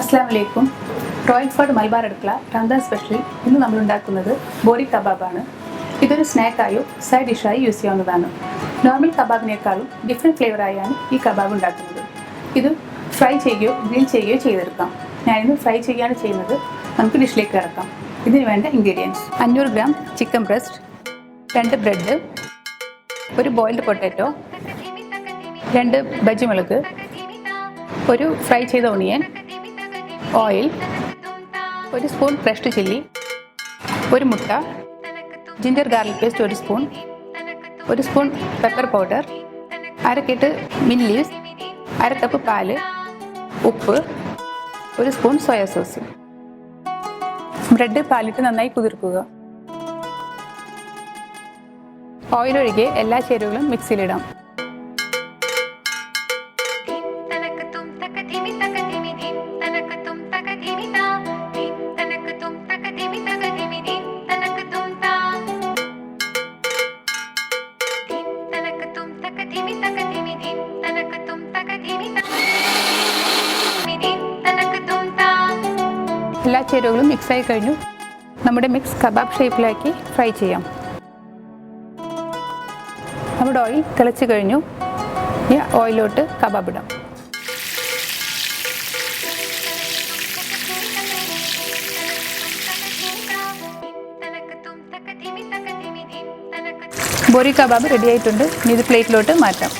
അസ്സലാമലൈക്കും. Royal food Malabar അടുക്കള Ramadan special ഇന്ന് നമ്മൾ ഉണ്ടാക്കുന്നത് ബോറി കബാബാണ്. ഇതൊരു സ്നാക്കായോ സൈഡ് ഡിഷായി യൂസ് ചെയ്യാവുന്നതാണ്. നോർമൽ കബാബിനേക്കാളും ഡിഫറെൻറ്റ് ഫ്ലേവറായാണ് ഈ കബാബ് ഉണ്ടാക്കുന്നത്. ഇത് ഫ്രൈ ചെയ്യുകയോ ഗ്രിൽ ചെയ്യുകയോ ചെയ്തെടുക്കാം. ഞാനിത് ഫ്രൈ ചെയ്യുകയാണ് ചെയ്യുന്നത്. നമുക്ക് ഡിഷിലേക്ക് ഇറക്കാം. ഇതിന് വേണ്ട ingredients: 500 gram chicken breast, 2 bread, ഒരു ബോയിൽഡ് പൊട്ടാറ്റോ, 2 ബജി മുളക്, ഒരു ഫ്രൈ ചെയ്ത ഓണിയൻ, ഓയിൽ, 1 സ്പൂൺ ഫ്രഷ്ഡ് ചില്ലി, 1 മുട്ട, ginger garlic paste 1 spoon, 1 spoon pepper powder, 1/2 കെട്ട് മിന്റ് ലീവ്സ്, 1/2 കപ്പ് പാല്, ഉപ്പ്, 1 സ്പൂൺ സോയാ സോസ്. ബ്രെഡ് പാലിട്ട് നന്നായി കുതിർക്കുക. ഓയിൽ ഒഴികെ എല്ലാ ചേരുവകളും മിക്സിയിലിടാം. എല്ലാ ചേരുവകളും മിക്സായി കഴിഞ്ഞു. നമ്മുടെ മിക്സ് കബാബ് ഷേപ്പിലാക്കി ഫ്രൈ ചെയ്യാം. നമ്മുടെ ഓയിൽ തിളച്ച് കഴിഞ്ഞു. ഈ ഓയിലോട്ട് കബാബ് ഇടാം. ബോറി കബാബ് റെഡി ആയിട്ടുണ്ട്. ഇനി ഇത് പ്ലേറ്റിലോട്ട് മാറ്റാം.